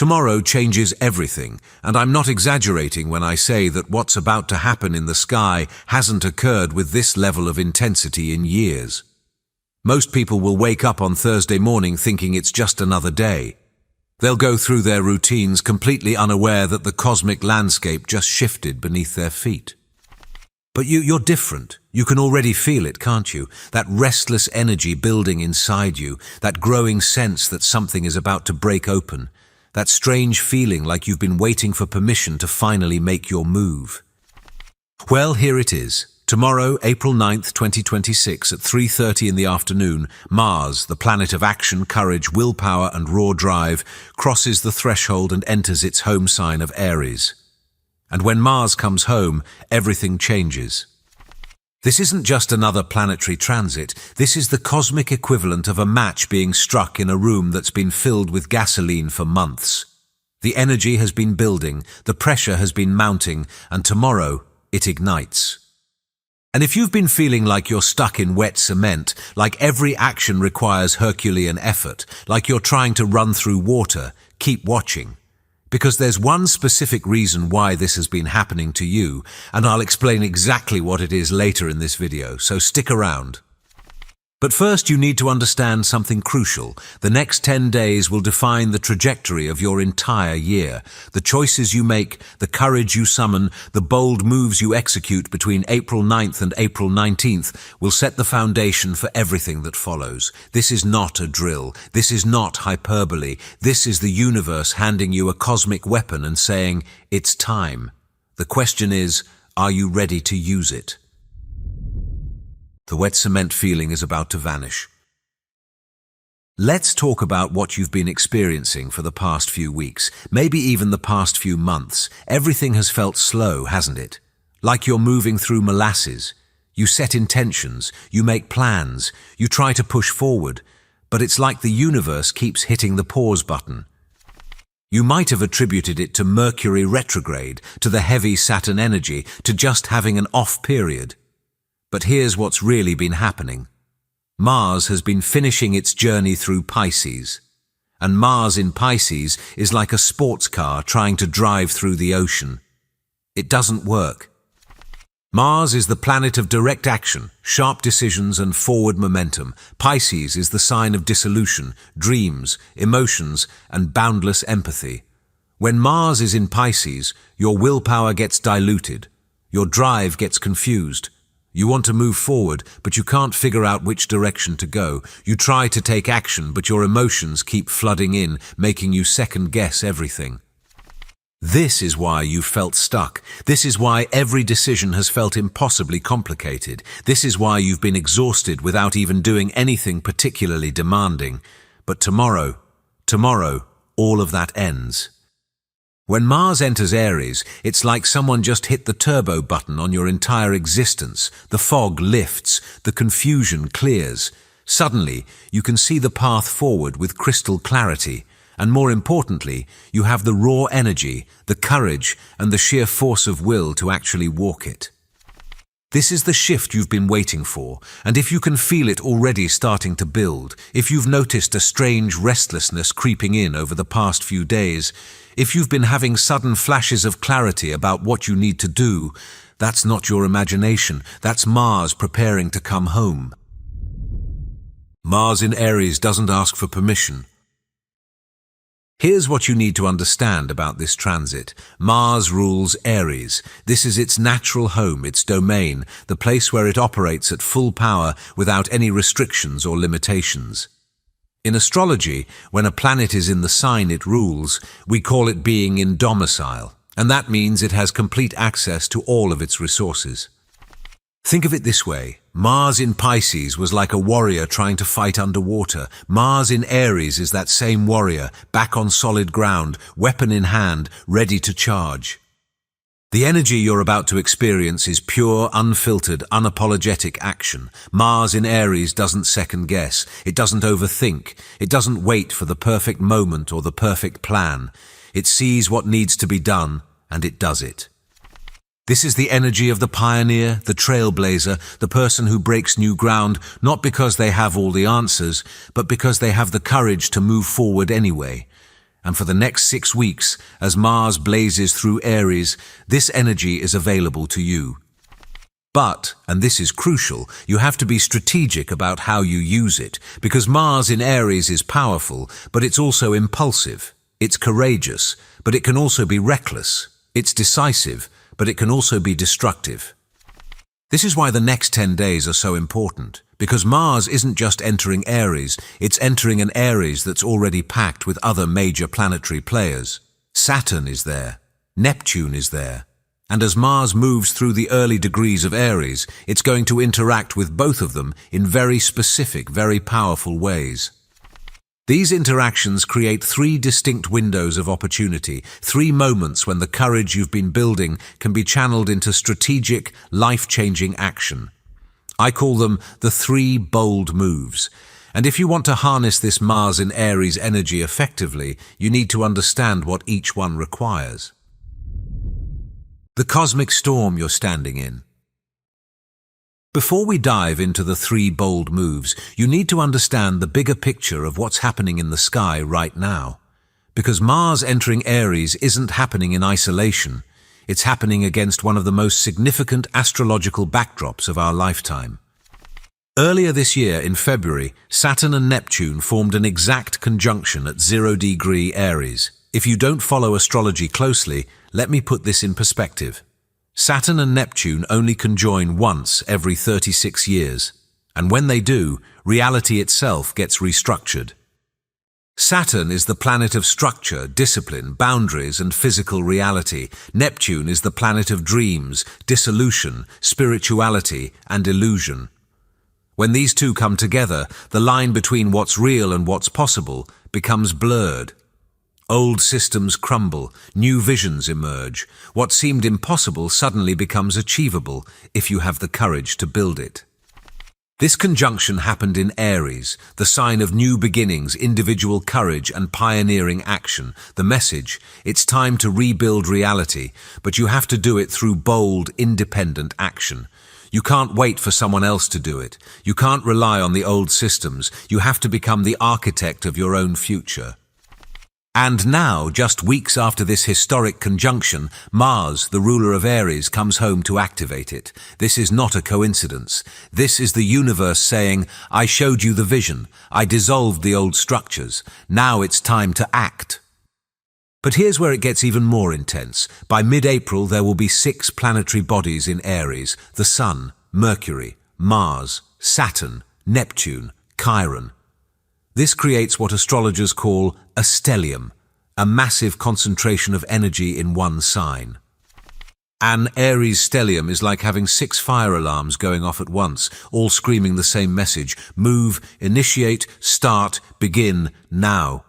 Tomorrow changes everything, and I'm not exaggerating when I say that what's about to happen in the sky hasn't occurred with this level of intensity in years. Most people will wake up on Thursday morning thinking it's just another day. They'll go through their routines completely unaware that the cosmic landscape just shifted beneath their feet. But you're different. You can already feel it, can't you? That restless energy building inside you, that growing sense that something is about to break open, that strange feeling like you've been waiting for permission to finally make your move. Well, here it is. Tomorrow, April 9th, 2026, at 3:30 in the afternoon, Mars, the planet of action, courage, willpower and raw drive, crosses the threshold and enters its home sign of Aries. And when Mars comes home, everything changes. This isn't just another planetary transit. This is the cosmic equivalent of a match being struck in a room that's been filled with gasoline for months. The energy has been building, the pressure has been mounting, and tomorrow it ignites. And if you've been feeling like you're stuck in wet cement, like every action requires Herculean effort, like you're trying to run through water, keep watching. Because there's one specific reason why this has been happening to you, and I'll explain exactly what it is later in this video, so stick around. But first you need to understand something crucial. The next 10 days will define the trajectory of your entire year. The choices you make, the courage you summon, the bold moves you execute between April 9th and April 19th will set the foundation for everything that follows. This is not a drill. This is not hyperbole. This is the universe handing you a cosmic weapon and saying, it's time. The question is, are you ready to use it? The wet cement feeling is about to vanish. Let's talk about what you've been experiencing for the past few weeks, maybe even the past few months. Everything has felt slow, hasn't it? Like you're moving through molasses. You set intentions, you make plans, you try to push forward, but it's like the universe keeps hitting the pause button. You might have attributed it to Mercury retrograde, to the heavy Saturn energy, to just having an off period. But here's what's really been happening. Mars has been finishing its journey through Pisces. And Mars in Pisces is like a sports car trying to drive through the ocean. It doesn't work. Mars is the planet of direct action, sharp decisions and forward momentum. Pisces is the sign of dissolution, dreams, emotions and boundless empathy. When Mars is in Pisces, your willpower gets diluted. Your drive gets confused. You want to move forward, but you can't figure out which direction to go. You try to take action, but your emotions keep flooding in, making you second-guess everything. This is why you felt stuck. This is why every decision has felt impossibly complicated. This is why you've been exhausted without even doing anything particularly demanding. But tomorrow, all of that ends. When Mars enters Aries, it's like someone just hit the turbo button on your entire existence. The fog lifts, the confusion clears. Suddenly, you can see the path forward with crystal clarity. And more importantly, you have the raw energy, the courage, and the sheer force of will to actually walk it. This is the shift you've been waiting for, and if you can feel it already starting to build, if you've noticed a strange restlessness creeping in over the past few days, if you've been having sudden flashes of clarity about what you need to do, that's not your imagination, that's Mars preparing to come home. Mars in Aries doesn't ask for permission. Here's what you need to understand about this transit. Mars rules Aries. This is its natural home, its domain, the place where it operates at full power without any restrictions or limitations. In astrology, when a planet is in the sign it rules, we call it being in domicile, and that means it has complete access to all of its resources. Think of it this way. Mars in Pisces was like a warrior trying to fight underwater. Mars in Aries is that same warrior, back on solid ground, weapon in hand, ready to charge. The energy you're about to experience is pure, unfiltered, unapologetic action. Mars in Aries doesn't second guess. It doesn't overthink. It doesn't wait for the perfect moment or the perfect plan. It sees what needs to be done, and it does it. This is the energy of the pioneer, the trailblazer, the person who breaks new ground, not because they have all the answers, but because they have the courage to move forward anyway. And for the next 6 weeks, as Mars blazes through Aries, this energy is available to you. But, and this is crucial, you have to be strategic about how you use it, because Mars in Aries is powerful, but it's also impulsive. It's courageous, but it can also be reckless. It's decisive, but it can also be destructive. This is why the next 10 days are so important, because Mars isn't just entering Aries, it's entering an Aries that's already packed with other major planetary players. Saturn is there, Neptune is there, and as Mars moves through the early degrees of Aries, it's going to interact with both of them in very specific, very powerful ways. These interactions create 3 distinct windows of opportunity, 3 moments when the courage you've been building can be channeled into strategic, life-changing action. I call them the 3 bold moves. And if you want to harness this Mars in Aries energy effectively, you need to understand what each one requires. The cosmic storm you're standing in. Before we dive into the 3 bold moves, you need to understand the bigger picture of what's happening in the sky right now. Because Mars entering Aries isn't happening in isolation. It's happening against one of the most significant astrological backdrops of our lifetime. Earlier this year, in February, Saturn and Neptune formed an exact conjunction at 0° Aries. If you don't follow astrology closely, let me put this in perspective. Saturn and Neptune only conjoin once every 36 years, and when they do, reality itself gets restructured. Saturn is the planet of structure, discipline, boundaries, and physical reality. Neptune is the planet of dreams, dissolution, spirituality, and illusion. When these two come together, the line between what's real and what's possible becomes blurred. Old systems crumble, new visions emerge. What seemed impossible suddenly becomes achievable if you have the courage to build it. This conjunction happened in Aries, the sign of new beginnings, individual courage, and pioneering action. The message: it's time to rebuild reality, but you have to do it through bold, independent action. You can't wait for someone else to do it. You can't rely on the old systems. You have to become the architect of your own future. And now, just weeks after this historic conjunction, Mars, the ruler of Aries, comes home to activate it. This is not a coincidence. This is the universe saying, I showed you the vision. I dissolved the old structures. Now it's time to act. But here's where it gets even more intense. By mid-April, there will be 6 planetary bodies in Aries: the Sun, Mercury, Mars, Saturn, Neptune, Chiron. This creates what astrologers call a stellium, a massive concentration of energy in one sign. An Aries stellium is like having 6 fire alarms going off at once, all screaming the same message: move, initiate, start, begin, now.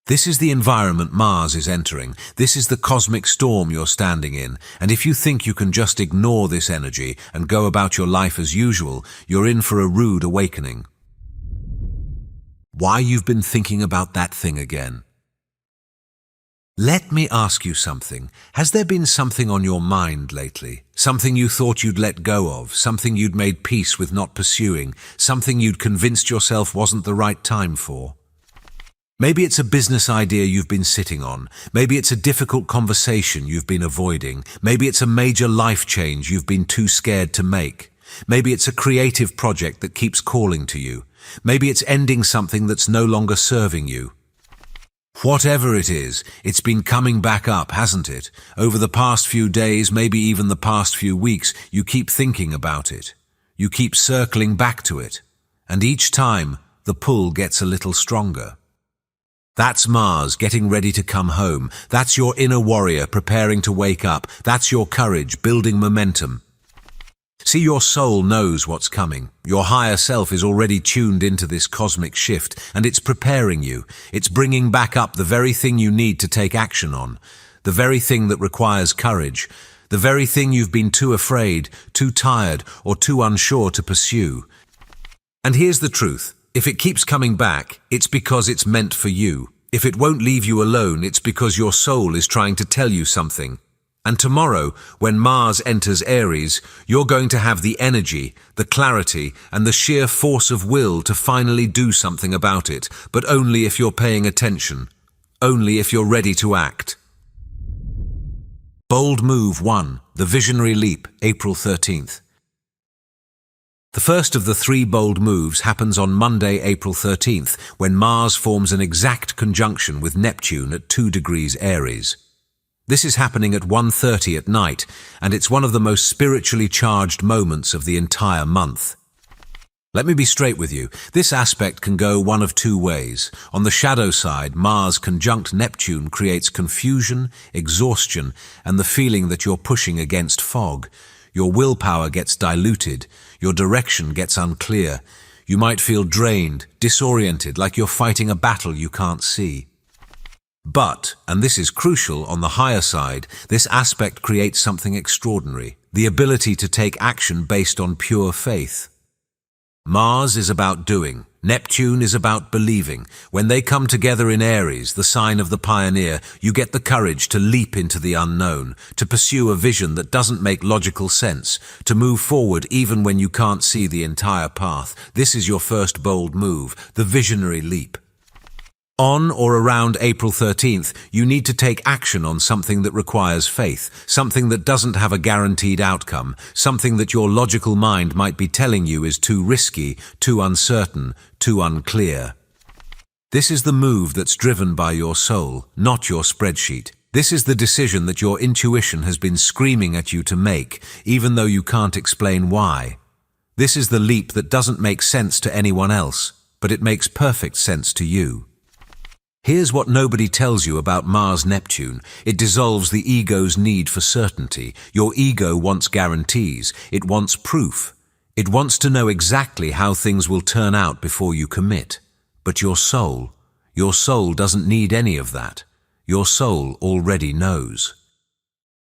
This is the environment Mars is entering. This is the cosmic storm you're standing in. And if you think you can just ignore this energy and go about your life as usual, you're in for a rude awakening. Why you've been thinking about that thing again? Let me ask you something. Has there been something on your mind lately? Something you thought you'd let go of, something you'd made peace with not pursuing, something you'd convinced yourself wasn't the right time for? Maybe it's a business idea you've been sitting on. Maybe it's a difficult conversation you've been avoiding. Maybe it's a major life change you've been too scared to make. Maybe it's a creative project that keeps calling to you. Maybe it's ending something that's no longer serving you. Whatever it is, it's been coming back up, hasn't it? Over the past few days, maybe even the past few weeks, you keep thinking about it. You keep circling back to it. And each time, the pull gets a little stronger. That's Mars getting ready to come home. That's your inner warrior preparing to wake up. That's your courage building momentum. See, your soul knows what's coming. Your higher self is already tuned into this cosmic shift, and it's preparing you. It's bringing back up the very thing you need to take action on, the very thing that requires courage, the very thing you've been too afraid, too tired, or too unsure to pursue. And here's the truth. If it keeps coming back, it's because it's meant for you. If it won't leave you alone, it's because your soul is trying to tell you something. And tomorrow, when Mars enters Aries, you're going to have the energy, the clarity, and the sheer force of will to finally do something about it, but only if you're paying attention. only if you're ready to act. Bold Move 1, The Visionary Leap, April 13th. The first of the 3 bold moves happens on Monday, April 13th, when Mars forms an exact conjunction with Neptune at 2 degrees Aries. This is happening at 1:30 at night, and it's one of the most spiritually charged moments of the entire month. Let me be straight with you. This aspect can go one of 2 ways. On the shadow side, Mars conjunct Neptune creates confusion, exhaustion, and the feeling that you're pushing against fog. Your willpower gets diluted, your direction gets unclear. You might feel drained, disoriented, like you're fighting a battle you can't see. But, and this is crucial, on the higher side, this aspect creates something extraordinary, the ability to take action based on pure faith. Mars is about doing. Neptune is about believing. When they come together in Aries, the sign of the pioneer, you get the courage to leap into the unknown, to pursue a vision that doesn't make logical sense, to move forward even when you can't see the entire path. This is your first bold move, the visionary leap. On or around April 13th, you need to take action on something that requires faith, something that doesn't have a guaranteed outcome, something that your logical mind might be telling you is too risky, too uncertain, too unclear. This is the move that's driven by your soul, not your spreadsheet. This is the decision that your intuition has been screaming at you to make, even though you can't explain why. This is the leap that doesn't make sense to anyone else, but it makes perfect sense to you. Here's what nobody tells you about Mars-Neptune. It dissolves the ego's need for certainty. Your ego wants guarantees. It wants proof. It wants to know exactly how things will turn out before you commit. But your soul doesn't need any of that. Your soul already knows.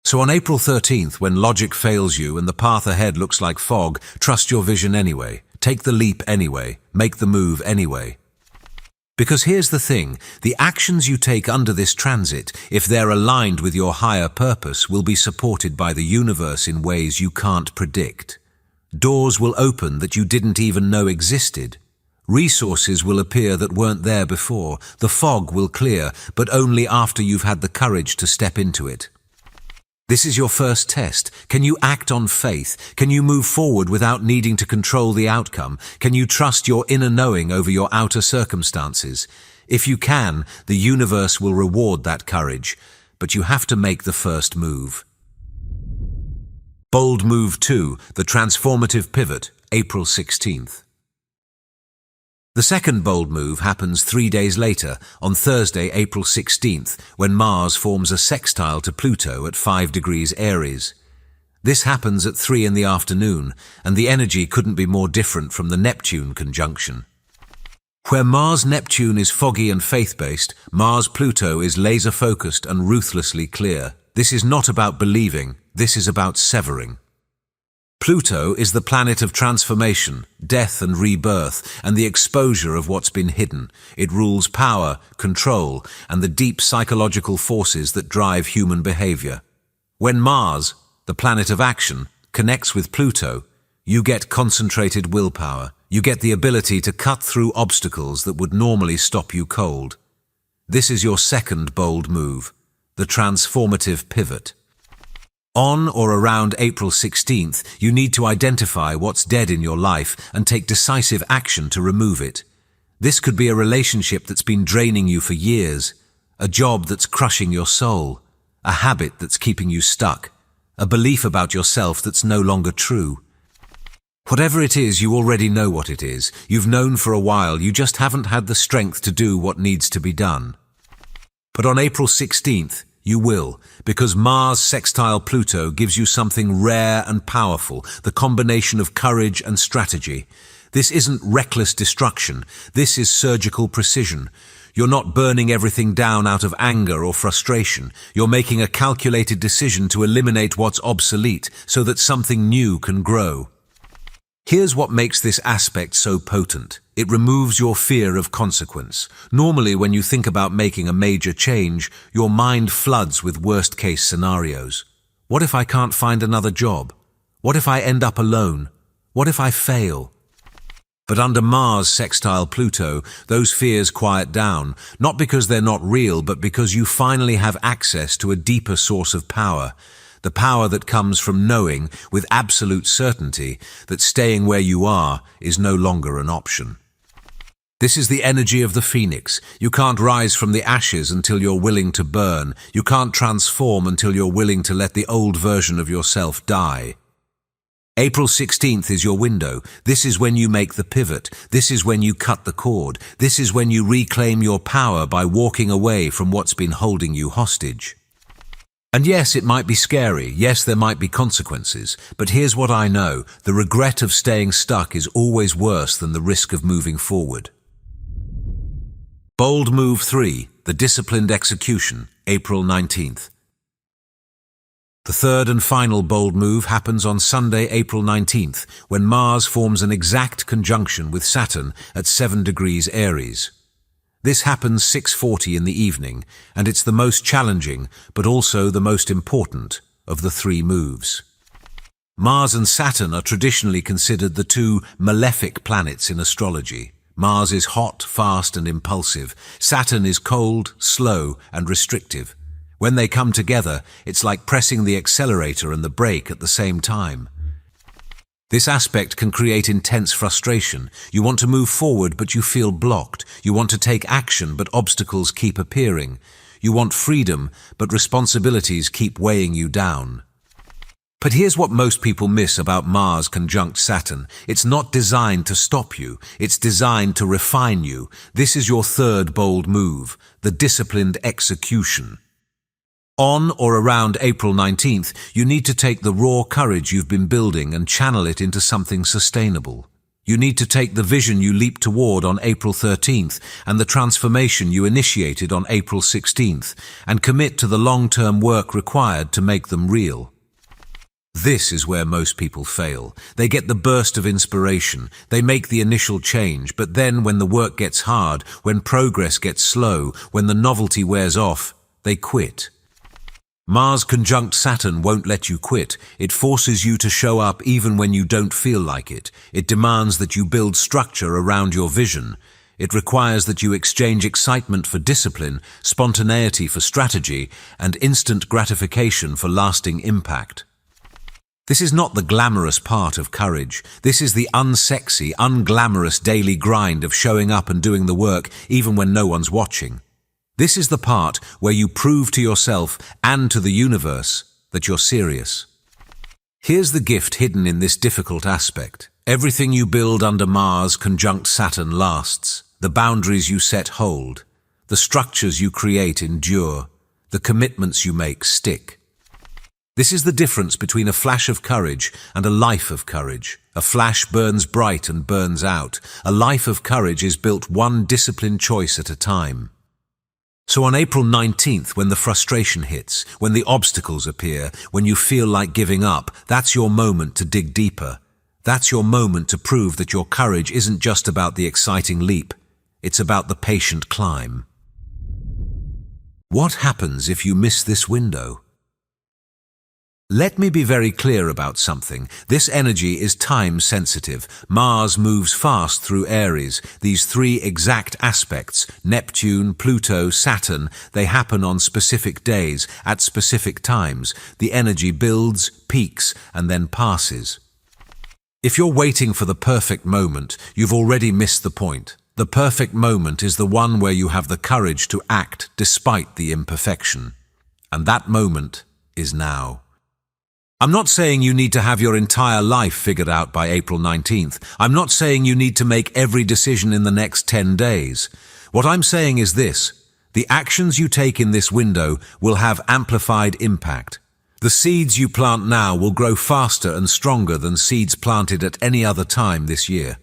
So on April 13th, when logic fails you and the path ahead looks like fog, trust your vision anyway. Take the leap anyway. Make the move anyway. Because here's the thing, the actions you take under this transit, if they're aligned with your higher purpose, will be supported by the universe in ways you can't predict. Doors will open that you didn't even know existed. Resources will appear that weren't there before. The fog will clear, but only after you've had the courage to step into it. This is your first test. Can you act on faith? Can you move forward without needing to control the outcome? Can you trust your inner knowing over your outer circumstances? If you can, the universe will reward that courage, but you have to make the first move. Bold Move 2, The Transformative Pivot, April 16th. The second bold move happens 3 days later, on Thursday, April 16th, when Mars forms a sextile to Pluto at 5 degrees Aries. This happens at 3 in the afternoon, and the energy couldn't be more different from the Neptune conjunction. Where Mars-Neptune is foggy and faith-based, Mars-Pluto is laser-focused and ruthlessly clear. This is not about believing, this is about severing. Pluto is the planet of transformation, death and rebirth, and the exposure of what's been hidden. It rules power, control, and the deep psychological forces that drive human behavior. When Mars, the planet of action, connects with Pluto, you get concentrated willpower. You get the ability to cut through obstacles that would normally stop you cold. This is your second bold move, the transformative pivot. On or around April 16th, you need to identify what's dead in your life and take decisive action to remove it. This could be a relationship that's been draining you for years, a job that's crushing your soul, a habit that's keeping you stuck, a belief about yourself that's no longer true. Whatever it is, you already know what it is. You've known for a while, you just haven't had the strength to do what needs to be done. But on April 16th, you will, because Mars sextile Pluto gives you something rare and powerful, the combination of courage and strategy. This isn't reckless destruction, this is surgical precision. You're not burning everything down out of anger or frustration. You're making a calculated decision to eliminate what's obsolete so that something new can grow. Here's what makes this aspect so potent. It removes your fear of consequence. Normally, when you think about making a major change, your mind floods with worst-case scenarios. What if I can't find another job? What if I end up alone? What if I fail? But under Mars sextile Pluto, those fears quiet down, not because they're not real, but because you finally have access to a deeper source of power. The power that comes from knowing, with absolute certainty, that staying where you are is no longer an option. This is the energy of the phoenix. You can't rise from the ashes until you're willing to burn. You can't transform until you're willing to let the old version of yourself die. April 16th is your window. This is when you make the pivot. This is when you cut the cord. This is when you reclaim your power by walking away from what's been holding you hostage. And yes, it might be scary. Yes, there might be consequences. But here's what I know. The regret of staying stuck is always worse than the risk of moving forward. Bold Move 3, the disciplined execution, April 19th. The third and final bold move happens on Sunday, April 19th, when Mars forms an exact conjunction with Saturn at 7 degrees Aries. This happens 6:40 in the evening, and it's the most challenging, but also the most important, of the three moves. Mars and Saturn are traditionally considered the two malefic planets in astrology. Mars is hot, fast, and impulsive. Saturn is cold, slow, and restrictive. When they come together, it's like pressing the accelerator and the brake at the same time. This aspect can create intense frustration. You want to move forward, but you feel blocked. You want to take action, but obstacles keep appearing. You want freedom, but responsibilities keep weighing you down. But here's what most people miss about Mars conjunct Saturn. It's not designed to stop you. It's designed to refine you. This is your third bold move, the disciplined execution. On or around April 19th, you need to take the raw courage you've been building and channel it into something sustainable. You need to take the vision you leaped toward on April 13th and the transformation you initiated on April 16th and commit to the long-term work required to make them real. This is where most people fail. They get the burst of inspiration, they make the initial change, but then when the work gets hard, when progress gets slow, when the novelty wears off, they quit. Mars conjunct Saturn won't let you quit. It forces you to show up even when you don't feel like it. It demands that you build structure around your vision. It requires that you exchange excitement for discipline, spontaneity for strategy, and instant gratification for lasting impact. This is not the glamorous part of courage. This is the unsexy, unglamorous daily grind of showing up and doing the work even when no one's watching. This is the part where you prove to yourself and to the universe that you're serious. Here's the gift hidden in this difficult aspect. Everything you build under Mars conjunct Saturn lasts. The boundaries you set hold. The structures you create endure. The commitments you make stick. This is the difference between a flash of courage and a life of courage. A flash burns bright and burns out. A life of courage is built one disciplined choice at a time. So on April 19th, when the frustration hits, when the obstacles appear, when you feel like giving up, that's your moment to dig deeper. That's your moment to prove that your courage isn't just about the exciting leap. It's about the patient climb. What happens if you miss this window? Let me be very clear about something. This energy is time-sensitive. Mars moves fast through Aries. These three exact aspects, Neptune, Pluto, Saturn, they happen on specific days, at specific times. The energy builds, peaks, and then passes. If you're waiting for the perfect moment, you've already missed the point. The perfect moment is the one where you have the courage to act despite the imperfection. And that moment is now. I'm not saying you need to have your entire life figured out by April 19th. I'm not saying you need to make every decision in the next 10 days. What I'm saying is this: the actions you take in this window will have amplified impact. The seeds you plant now will grow faster and stronger than seeds planted at any other time this year.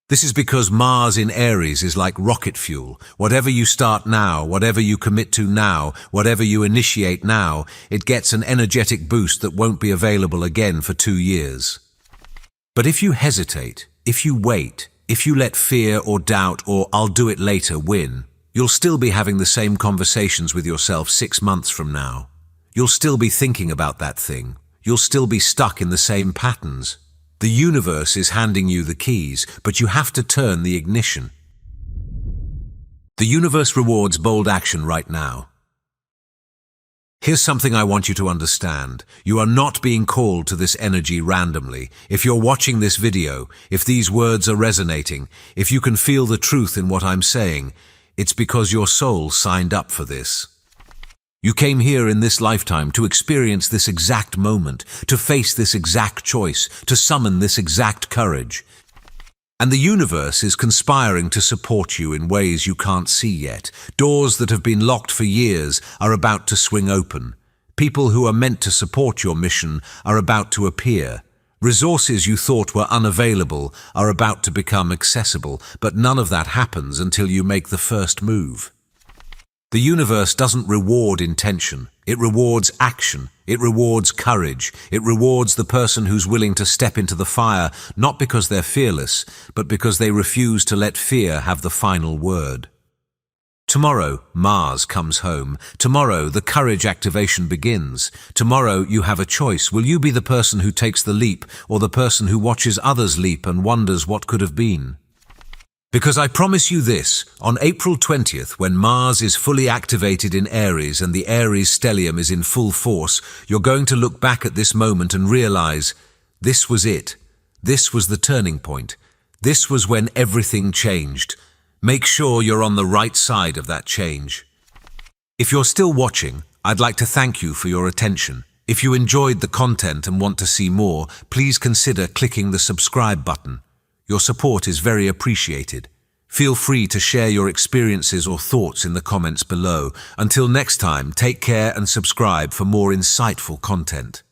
This is because Mars in Aries is like rocket fuel. Whatever you start now, whatever you commit to now, whatever you initiate now, it gets an energetic boost that won't be available again for 2 years. But if you hesitate, if you wait, if you let fear or doubt or "I'll do it later" win, you'll still be having the same conversations with yourself 6 months from now. You'll still be thinking about that thing. You'll still be stuck in the same patterns. The universe is handing you the keys, but you have to turn the ignition. The universe rewards bold action right now. Here's something I want you to understand. You are not being called to this energy randomly. If you're watching this video, if these words are resonating, if you can feel the truth in what I'm saying, it's because your soul signed up for this. You came here in this lifetime to experience this exact moment, to face this exact choice, to summon this exact courage. And the universe is conspiring to support you in ways you can't see yet. Doors that have been locked for years are about to swing open. People who are meant to support your mission are about to appear. Resources you thought were unavailable are about to become accessible, but none of that happens until you make the first move. The universe doesn't reward intention. It rewards action. It rewards courage. It rewards the person who's willing to step into the fire, not because they're fearless, but because they refuse to let fear have the final word. Tomorrow, Mars comes home. Tomorrow, the courage activation begins. Tomorrow, you have a choice. Will you be the person who takes the leap, or the person who watches others leap and wonders what could have been? Because I promise you this, on April 20th, when Mars is fully activated in Aries and the Aries stellium is in full force, you're going to look back at this moment and realize, this was it. This was the turning point. This was when everything changed. Make sure you're on the right side of that change. If you're still watching, I'd like to thank you for your attention. If you enjoyed the content and want to see more, please consider clicking the subscribe button. Your support is very appreciated. Feel free to share your experiences or thoughts in the comments below. Until next time, take care and subscribe for more insightful content.